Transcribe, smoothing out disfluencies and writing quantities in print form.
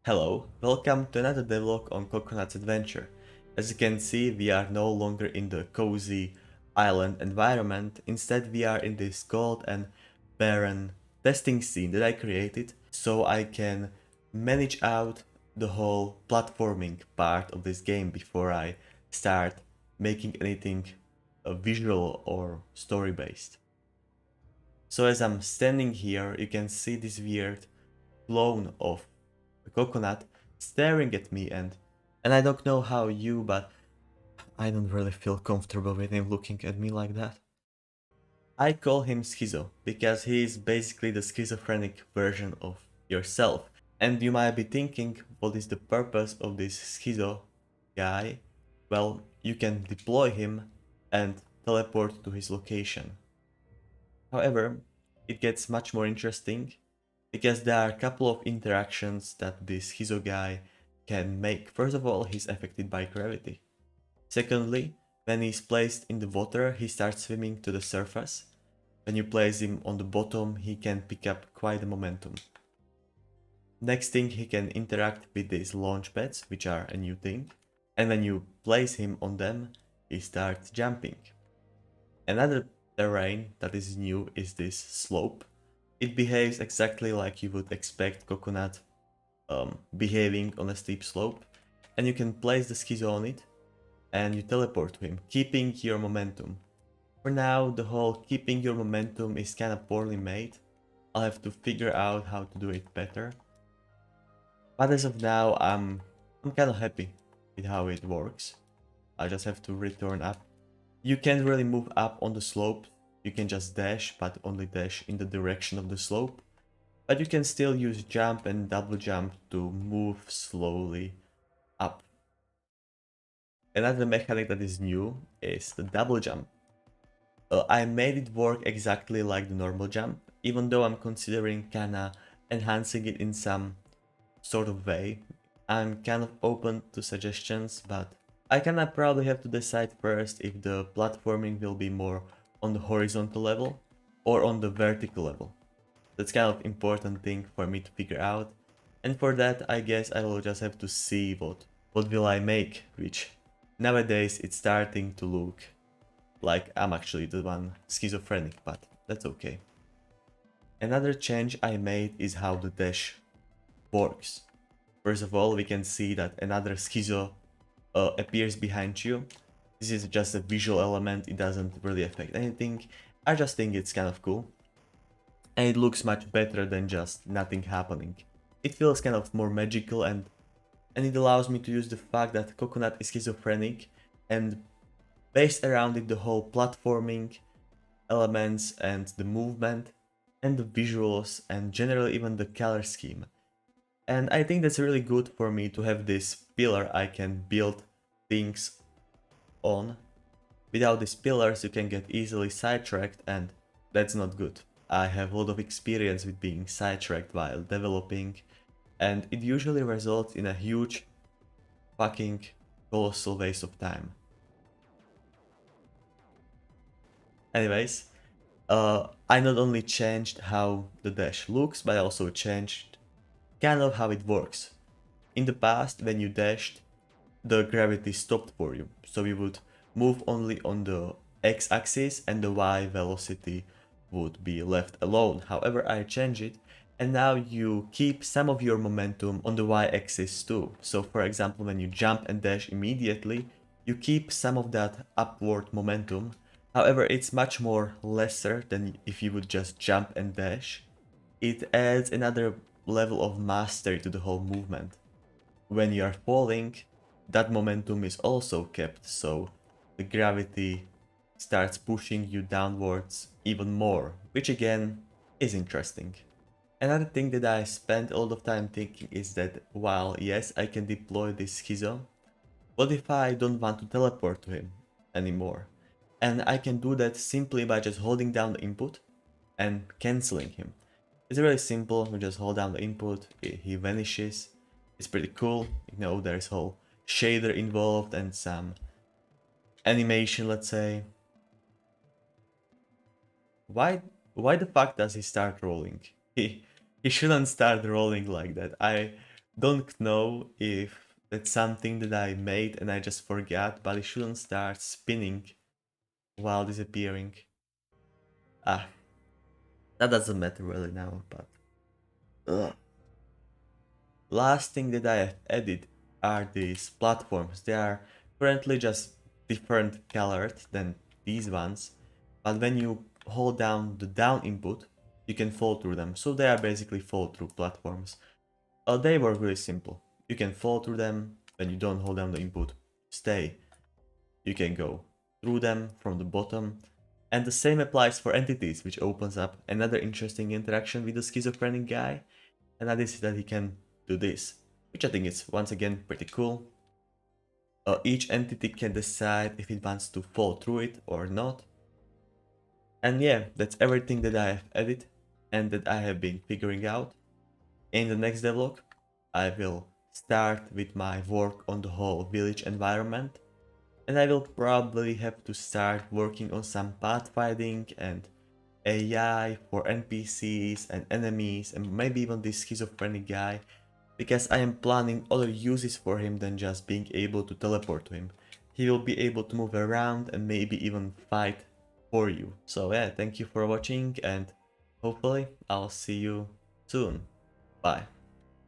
Hello, welcome to another devlog on Coconut's adventure. As you can see, we are no longer in the cozy island environment, instead we are in this cold and barren testing scene that I created so I can manage out the whole platforming part of this game before I start making anything visual or story based. So as I'm standing here, you can see this weird clone of a coconut staring at me, and I don't know how you, but I don't really feel comfortable with him looking at me like that. I call him Schizo because he is basically the schizophrenic version of yourself. And you might be thinking, what is the purpose of this Schizo guy? Well, you can deploy him and teleport to his location. However, it gets much more interesting because there are a couple of interactions that this Hizo guy can make. First of all, he's affected by gravity. Secondly, when he's placed in the water, he starts swimming to the surface. When you place him on the bottom, he can pick up quite a momentum. Next thing, he can interact with these launch pads, which are a new thing. And when you place him on them, he starts jumping. Another terrain that is new is this slope. It behaves exactly like you would expect coconut behaving on a steep slope, and you can place the schizo on it and you teleport to him, keeping your momentum. For now, the whole keeping your momentum is kind of poorly made. I'll have to figure out how to do it better. But as of now, I'm kind of happy with how it works. I just have to return up. You can't really move up on the slope. You can just dash, but only dash in the direction of the slope. But you can still use jump and double jump to move slowly up. Another mechanic that is new is the double jump. I made it work exactly like the normal jump, even though I'm considering kinda enhancing it in some sort of way. I'm kind of open to suggestions, but I kinda probably have to decide first if the platforming will be more on the horizontal level or on the vertical level. That's kind of important thing for me to figure out. And for that, I guess I will just have to see what will I make, which nowadays it's starting to look like I'm actually the one schizophrenic, but that's okay. Another change I made is how the dash works. First of all, we can see that another schizo appears behind you. This is just a visual element, it doesn't really affect anything. I just think it's kind of cool. And it looks much better than just nothing happening. It feels kind of more magical, and it allows me to use the fact that Coconut is schizophrenic and based around it the whole platforming elements and the movement and the visuals and generally even the color scheme. And I think that's really good for me to have this pillar I can build things on. Without these pillars you can get easily sidetracked, and that's not good. I have a lot of experience with being sidetracked while developing, and it usually results in a huge fucking colossal waste of time. Anyways, I not only changed how the dash looks, but I also changed kind of how it works. In the past, when you dashed, the gravity stopped for you, so you would move only on the x-axis and the y velocity would be left alone. However, I changed it, and now you keep some of your momentum on the y-axis too. So for example, when you jump and dash immediately, you keep some of that upward momentum. However, it's much more lesser than if you would just jump and dash. It adds another level of mastery to the whole movement. When you are falling, that momentum is also kept, so the gravity starts pushing you downwards even more, which again is interesting. Another thing that I spent a lot of time thinking is that while yes, I can deploy this schizo, what if I don't want to teleport to him anymore? And I can do that simply by just holding down the input and cancelling him. It's really simple, we just hold down the input, he vanishes. It's pretty cool, you know, there's whole shader involved and some animation, let's say. Why the fuck does he start rolling? He shouldn't start rolling like that. don't know if that's something that I made and I just forgot, but it shouldn't start spinning while disappearing. Ah, that doesn't matter really now, but... Ugh. Last thing that I have added are these platforms. They are currently just different colored than these ones, but when you hold down the down input, you can fall through them. So they are basically fall through platforms. They work really simple. You can fall through them when you don't hold down the input. Stay. You can go through them from the bottom. And the same applies for entities, which opens up another interesting interaction with the schizophrenic guy. And that is that he can do this, which I think is once again pretty cool. Each entity can decide if it wants to fall through it or not. And yeah, that's everything that I have added and that I have been figuring out. In the next devlog, I will start with my work on the whole village environment, and I will probably have to start working on some pathfinding and AI for NPCs and enemies and maybe even this schizophrenic guy, because I am planning other uses for him than just being able to teleport to him. He will be able to move around and maybe even fight for you. So yeah, thank you for watching and hopefully I'll see you soon. Bye.